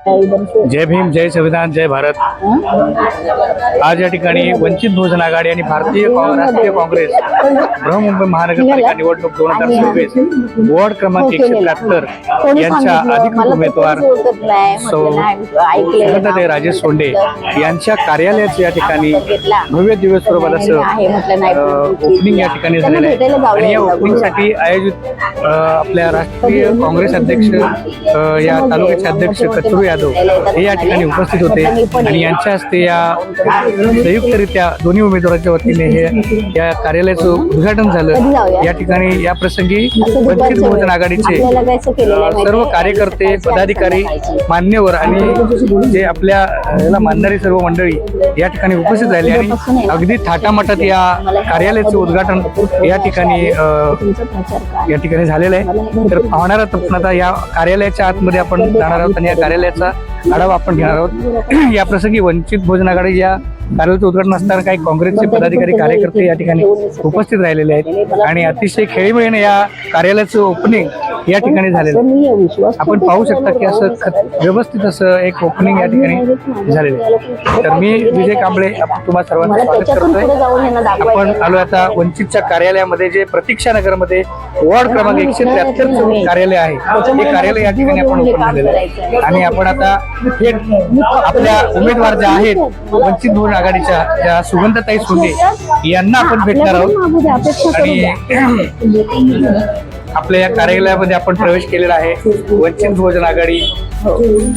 जय भीम, जय संविधान, जय भारत। आज या ठिकाणी वंचित बहुजन आघाडी आणि भारतीय राष्ट्रीय काँग्रेस बृहमुंबई महानगरपालिका निवडणूक 2026 वॉर्ड क्रमांक 173 यांच्या अधिकृत उमेदवार सुगंधाताई राजेश सोंडे यांच्या कार्यालयाचे या ठिकाणी भव्य दिवस स्वरूपात असं ओपनिंग या ठिकाणी झालेलं आहे। आणि या ओपनिंगसाठी आयोजित आपल्या राष्ट्रीय काँग्रेस अध्यक्ष या तालुक्याचे अध्यक्ष कचरू यादव हे या ठिकाणी उपस्थित होते आणि यांच्या हस्ते या संयुक्तरित्या दोन्ही उमेदवारांच्या वतीने हे या कार्यालयाचं उद्घाटन झालं। या ठिकाणी या प्रसंगी वंचित बहुजन आघाडीचे सर्व कार्यकर्ते, पदाधिकारी, मान्यवर आणि जे आपल्या याला मानणारी सर्व मंडळी या ठिकाणी उपस्थित राहिले आणि अगदी थाटामाटात या कार्यालयाचं उद्घाटन या ठिकाणी झालेलं आहे। तर पाहणारा आपण आता या कार्यालयाच्या आतमध्ये आपण जाणार आहोत आणि या कार्यालयाचा आढावा आपण घेणार आहोत। या प्रसंगी वंचित बहुजन आघाडी या कार्यालयाचं उद्घाटन असताना काही काँग्रेसचे पदाधिकारी, कार्यकर्ते या ठिकाणी उपस्थित राहिलेले आहेत आणि अतिशय खेळीमेळीने या कार्यालयाचं ओपनिंग या ठिकाणी झालेलं आपण पाहू शकता की असं व्यवस्थित असं एक ओपनिंग या ठिकाणी झालेलं आहे। तर मी विजय कांबळे तुम्हा सर्वांचं स्वागत करतोय। आपण आलो आता वंचितच्या कार्यालयामध्ये, जे प्रतीक्षा नगरमध्ये वॉर्ड क्रमांक 173 कार्यालय आहे, हे कार्यालय या ठिकाणी आपण ओपन झालेलं आहे आणि आपण आता थेट आपल्या उमेदवार ज्या आहेत वंचित बहुजन आघाडीच्या ज्या सुगंधाताई सोंडे यांना आपण भेटणार आहोत आणि आपल्या या कार्यालयामध्ये आपण प्रवेश केलेला आहे। वंचित बहुजन आघाडी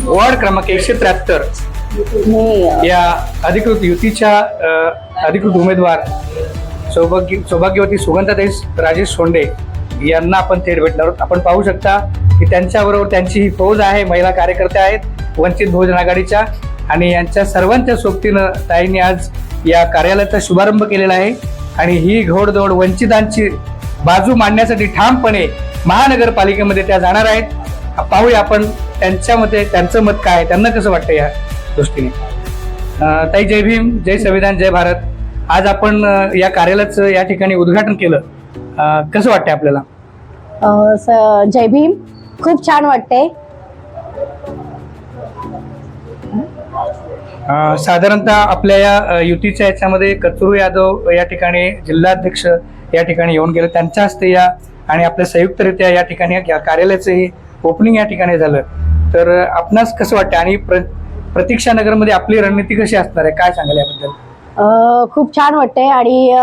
वॉर्ड क्रमांक 173 या अधिकृत युतीच्या अधिकृत उमेदवार सौभाग्यवती सुगंधाताई राजेश सोंडे यांना आपण थेट भेटणार आहोत। आपण पाहू शकता की त्यांच्याबरोबर त्यांची ही फौज आहे, महिला कार्यकर्ते आहेत वंचित बहुजन आघाडीच्या आणि यांच्या सर्वांच्या सोबतीनं ताईंनी आज या कार्यालयाचा शुभारंभ केलेला आहे आणि ही घोडदौड वंचितांची बाजू मांडण्यासाठी ठामपणे महानगरपालिकेमध्ये त्या जाणार आहेत। पाहूया आपण त्यांच्या मते त्यांचं मत काय आहे, त्यांना कसं वाटतं या दृष्टीने। ताई, जय भीम, जय संविधान, जय भारत। आज आपण या कार्यालयाचं या ठिकाणी उद्घाटन केलं, कसं वाटतंय आपल्याला? जय भीम, खूप छान वाटतंय। साधारणतः आपल्या या युतीच्या याच्यामध्ये कचरू यादव या ठिकाणी जिल्हाध्यक्ष या ठिकाणी येऊन गेले, त्यांच्या हस्ते या आणि आपल्या संयुक्तरित्या या ठिकाणी कार्यालयाचं हे ओपनिंग या ठिकाणी झालं। तर आपणास कसं वाटतं आणि प्रतीक्षा नगरमध्ये आपली रणनीती कशी असणार आहे, काय सांगाल याबद्दल? खूप छान वाटतंय आणि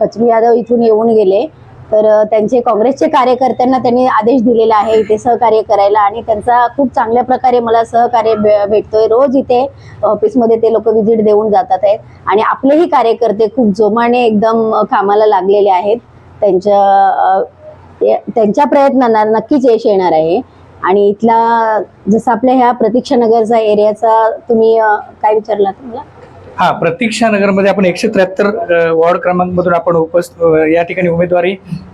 कचरू यादव इथून येऊन गेले तर त्यांचे काँग्रेसचे कार्यकर्त्यांना त्यांनी आदेश दिलेला आहे इथे सहकार्य करायला आणि त्यांचा खूप चांगल्या प्रकारे मला सहकार्य भेटतोय। रोज इथे ऑफिसमध्ये ते लोक व्हिजिट देऊन जातात आहेत आणि आपलेही कार्यकर्ते खूप जोमाने एकदम कामाला लागलेले आहेत। त्यांच्या प्रयत्नांना नक्कीच यश येणार आहे। आणि इथला जसं आपल्या ह्या प्रतीक्षा नगरचा एरियाचा तुम्ही काय विचारला तुम्हाला? हा, प्रतीक्षा नगरमध्ये आपण 173 वॉर्ड क्रमांक मधून आपण या ठिकाणी उमेदवारी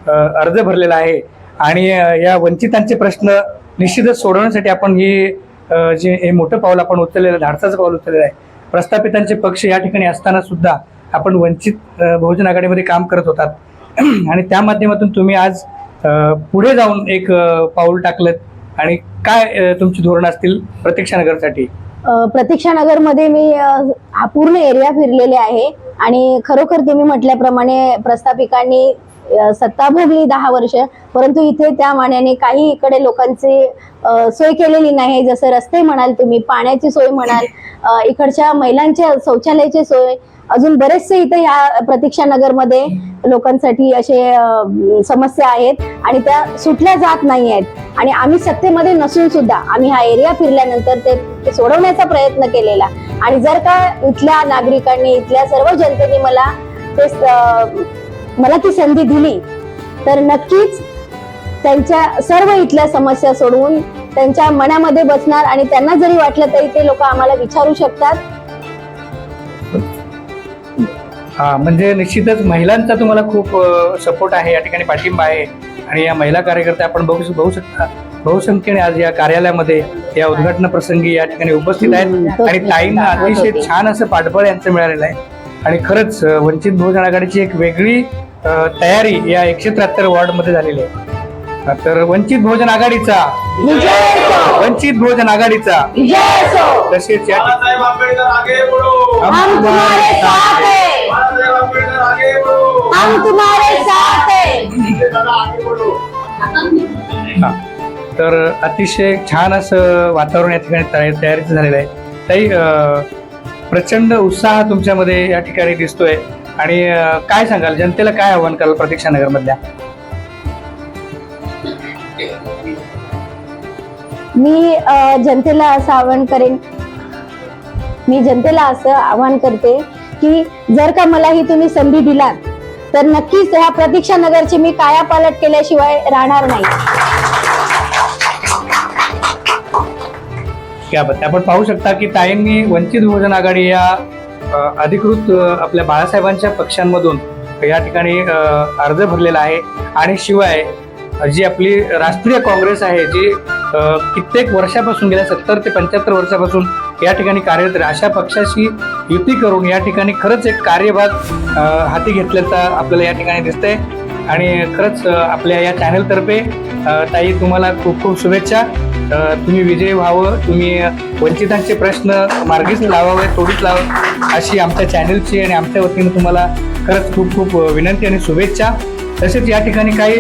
अर्ज भरलेला आहे आणि या वंचितांचे प्रश्न निश्चितच सोडवण्यासाठी आपण हे मोठं पाऊल आपण उचललेलं, धाडसाचं पाऊल उचललेलं आहे। प्रस्थापितांचे पक्ष या ठिकाणी असताना सुद्धा आपण वंचित बहुजन आघाडीमध्ये काम करत होतात आणि त्या माध्यमातून तुम्ही आज पुढे जाऊन एक पाऊल टाकलं आणि काय तुमची धोरण असतील प्रतीक्षा नगरसाठी? प्रतीक्षा नगरमध्ये मी हा पूर्ण एरिया फिरलेले आहे आणि खरोखर तुम्ही म्हटल्याप्रमाणे प्रस्थापिकांनी सत्ता भोगली 10 वर्ष, परंतु इथे त्या मानाने काही इकडे लोकांची सोय केलेली नाही। जसं रस्ते म्हणाल तुम्ही, पाण्याची सोय म्हणाल, इकडच्या महिलांच्या शौचालयाची सोय, अजून बरेचसे इथे या प्रतीक्षा नगरमध्ये लोकांसाठी असे समस्या आहेत आणि त्या सुटल्या जात नाही आहेत आणि आम्ही सत्तेमध्ये नसून सुद्धा आम्ही हा एरिया फिरल्यानंतर ते सोडवण्याचा प्रयत्न केलेला आणि जर का इथल्या नागरिकांनी, इथल्या सर्व जनतेने मला ती संधी दिली तर नक्कीच त्यांच्या सर्व इथल्या समस्या सोडवून त्यांच्या मनामध्ये बसणार आणि त्यांना जरी वाटलं तरी ते लोक आम्हाला विचारू शकतात। हा, म्हणजे निश्चितच महिलांचा तुम्हाला खूप सपोर्ट आहे, या ठिकाणी पाठिंबा आहे आणि या महिला कार्यकर्त्या आपण बघू शकता बहुसंख्येने आज या कार्यालयामध्ये या उद्घाटन प्रसंगी या ठिकाणी उपस्थित आहेत आणि ताईंना अतिशय छान असं पाठबळ यांचं मिळालेलं आहे आणि खरंच वंचित बहुजन आघाडीची एक वेगळी तयारी या 173 वॉर्ड मध्ये झालेली आहे। तर वंचित बहुजन आघाडीचा विजय असो, वंचित बहुजन आघाडीचा विजय असो. तसेच या बाळासाहेब आंबेडकर आगे बढ़ो, हम तुम्हारे साथ हैं, बाळासाहेब आंबेडकर आगे बढ़ो, हम तुम्हारे साथ हैं. दादा आगे बढ़ो. हा. तर अतिशय छान असं वातावरण या ठिकाणी तयारीचं झालेलं आहे. ताई, प्रचंड उत्साह तुमच्यामध्ये या ठिकाणी दिसतोय आणि काय सांगाल, जनतेला काय आव्हान कराल प्रतीक्षा नगर मधल्या? मी जनतेला असं आवाहन करेन, मी जनतेला असं आवाहन करते की जर का मला ही तुम्ही संधी दिलात तर नक्कीच ह्या प्रतीक्षा नगरची मी कायापालट केल्याशिवाय राहणार नाही. क्या बात आहे. आपण पाहू शकता की ताईंनी वंचित बहुजन आघाडी या अधिकृत आपल्या बाळासाहेबांच्या पक्षांमधून या ठिकाणी अर्ज भरलेला आहे आणि शिवाय जी आपली राष्ट्रीय काँग्रेस आहे जी कित्येक वर्षापासून गेल्या 70 ते 75 वर्षापासून या ठिकाणी कार्यरत आहे, अशा पक्षाशी युती करून या ठिकाणी खरंच एक कार्यभाग हाती घेतल्याचा आपल्याला या ठिकाणी दिसतंय. आणि खरंच आपल्या या चॅनलतर्फे ताई तुम्हाला खूप खूप शुभेच्छा. तुम्ही विजयी व्हावं, तुम्ही वंचितांचे प्रश्न मार्गीच लावावे, तोडीत लावावे अशी आमच्या चॅनलची आणि आमच्या वतीने तुम्हाला खरंच खूप खूप विनंती आणि शुभेच्छा. तसेच या ठिकाणी काही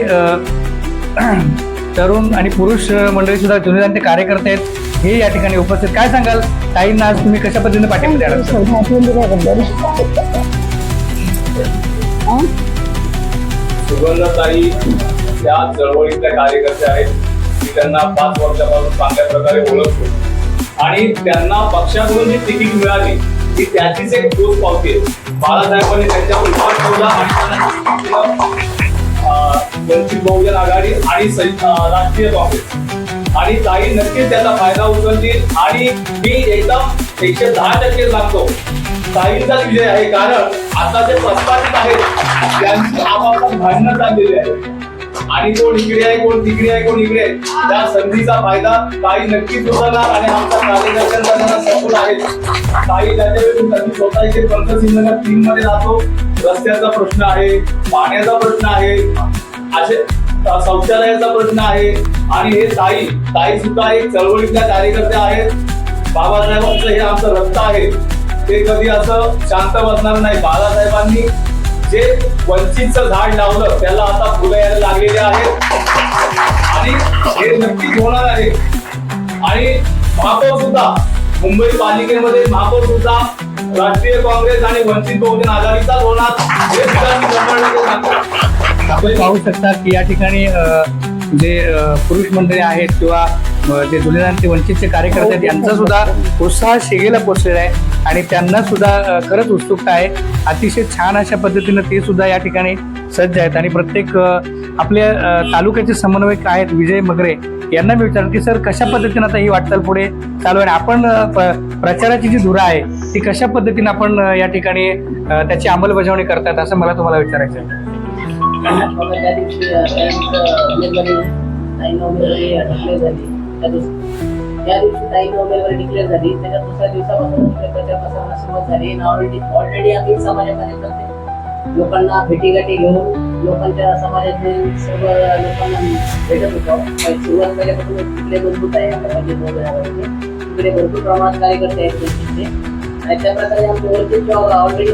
तरुण आणि पुरुष मंडळी सुद्धा जुने कार्यकर्ते आहेत, हे या ठिकाणी उपस्थित. काय सांगाल ताईंना आज तुम्ही कशा पद्धतीने पाठिंबा द्याल? सुगंधाताई त्या चळवळीतल्या कार्यकर्ते आहेत. मी त्यांना 5 वर्षापासून चांगल्या प्रकारे ओळखतो आणि त्यांना पक्षाकडून जी तिकीट मिळाली ती त्याचीच एक ठोस पावती आहे. बाळासाहेबांनी त्यांच्या विश्वास ठेवला आणि वंचित बहुजन आघाडी आणि राष्ट्रीय काँग्रेस आणि ताई नक्कीच त्याचा फायदा उचलतील आणि मी एकदम 110% सांगतो ताईंचाच विजय आहे. कारण आता जे प्रस्तावित आहेत त्यांची आपापसात भांडणं चाललेली आहे आणि कोण इकडे आहे, कोण तिकडे आहे, कोण इकडे आहे. त्या संधीचा फायदा ताई नक्कीच उचलणार आणि आमच्या कार्यकर्त्यांचा त्यांना सपोर्ट आहे. ताई त्याच्यावेळी त्यांनी स्वतः इथे पंतसिंहनगर 3 मध्ये राहतो. रस्त्याचा प्रश्न आहे, पाण्याचा प्रश्न आहे, असे शौचालयाचा प्रश्न आहे आणि हे ताई सुद्धा एक चळवळीतल्या कार्यकर्ते आहेत. बाबासाहेबांचं हे आमचं रक्त आहे, ते कधी असं शांत बसणार नाही. बाळासाहेबांनी जे वंचितचं झाड लावलं त्याला आता फुलं यायला लागलेली आहेत आणि हे नक्कीच होणार आहे. आणि महापौर सुद्धा मुंबई पालिकेमध्ये महापौर सुद्धा राष्ट्रीय काँग्रेस आणि वंचित बहुजन आघाडीचाच होणार हे सुद्धा मी 100% सांगतो. आपण पाहू शकता की या ठिकाणी जे पुरुष मंडळी आहेत किंवा जे जुने जाणते वंचितचे कार्यकर्ते आहेत यांचा सुद्धा उत्साह शिगेला पोचलेला आहे आणि त्यांना सुद्धा खरंच उत्सुकता आहे. अतिशय छान अशा पद्धतीनं ते सुद्धा या ठिकाणी सज्ज आहेत आणि प्रत्येक आपल्या तालुक्याचे समन्वयक आहेत विजय मगरे यांना मी विचारलं की सर कशा पद्धतीनं आता ही वाटचाल पुढे चालू आहे, आपण प्रचाराची जी धुरा आहे ती कशा पद्धतीनं आपण या ठिकाणी त्याची अंमलबजावणी करतात असं मला तुम्हाला विचारायचं आहे. त्या दिवशी ताई उमेदवारी डिक्लेअर झाली त्याच्या दुसऱ्या दिवसापासून प्रचार प्रसाराला सुरुवात झाली. ऑलरेडी आम्ही समाजामध्ये करते लोकांना भेटीगाठी घेऊन लोकांच्या समाजातील सर्व लोकांना भेटत होतो. सुरुवात पहिल्यापासून तिकडे मजबूत आहे तिकडे भरपूर प्रमाणात कार्यकर्ते आहेत वंचितचे आणि त्या प्रकारे आमची वंचित ऑलरेडी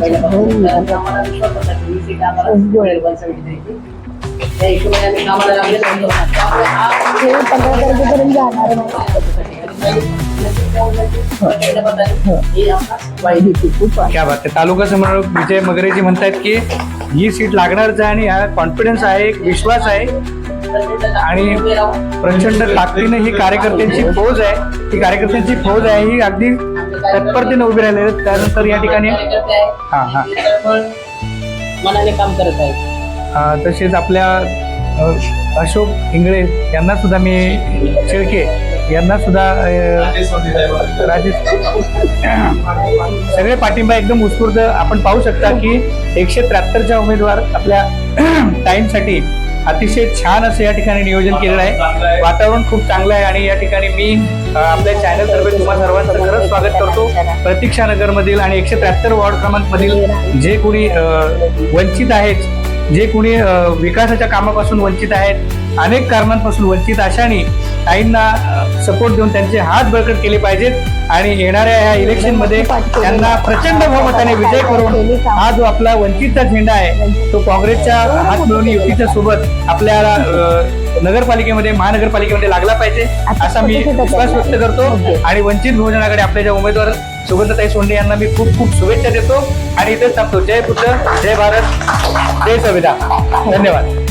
पहिल्यापासून आम्हाला विश्वास होता की ही सीट आम्हाला 173 त्या हिशोबाने आम्ही कामाला लागले. क्या बात आहे. तालुका समन्वयक विजय मगरेजी म्हणतायत की ही सीट लागणारच आहे आणि हा कॉन्फिडन्स आहे, एक विश्वास आहे आणि प्रचंड ताकदीने ही कार्यकर्त्यांची फौज आहे, ही कार्यकर्त्यांची फौज आहे, ही अगदी तत्परतेने उभी राहिलेली आहेत. त्यानंतर या ठिकाणी मनाने काम करत आहे. तसेच आपल्या अशोक इंगळे यांना सुद्धा मी शेळके यांना सुद्धा राजेश सगळे पाठिंबा एकदम उत्स्फूर्त आपण पाहू शकता की 173च्या उमेदवार आपल्या टाइमसाठी अतिशय छान असं या ठिकाणी नियोजन केलेलं आहे. वातावरण खूप चांगलं आहे आणि या ठिकाणी मी आपल्या चॅनल तर्फे तुम्हा सर्वांचं खरंच स्वागत करतो. प्रतीक्षा नगर मधील आणि 173 वॉर्ड क्रमांक मधील जे कोणी वंचित आहेत जे कोणी विकासाच्या कामापासून वंचित आहेत, अनेक कारणांपासून वंचित अशाने ताईंना सपोर्ट देऊन त्यांचे हात बळकट केले पाहिजेत आणि येणाऱ्या या इलेक्शन मध्ये त्यांना प्रचंड बहुमताने विजय करून हा जो आपला वंचितचा झेंडा आहे तो काँग्रेसच्या हात मिळवून युतीच्या सोबत आपल्याला नगरपालिकेमध्ये महानगरपालिकेमध्ये लागला पाहिजे असा मी विश्वास व्यक्त करतो आणि वंचित बहुजन आघाडी आपल्या ज्या उमेदवार सुगंधताई सोंडे यांना मी खूप खूप शुभेच्छा देतो आणि इथेच थांबतो. जय बुद्ध, जय भारत, जय संविधान. धन्यवाद.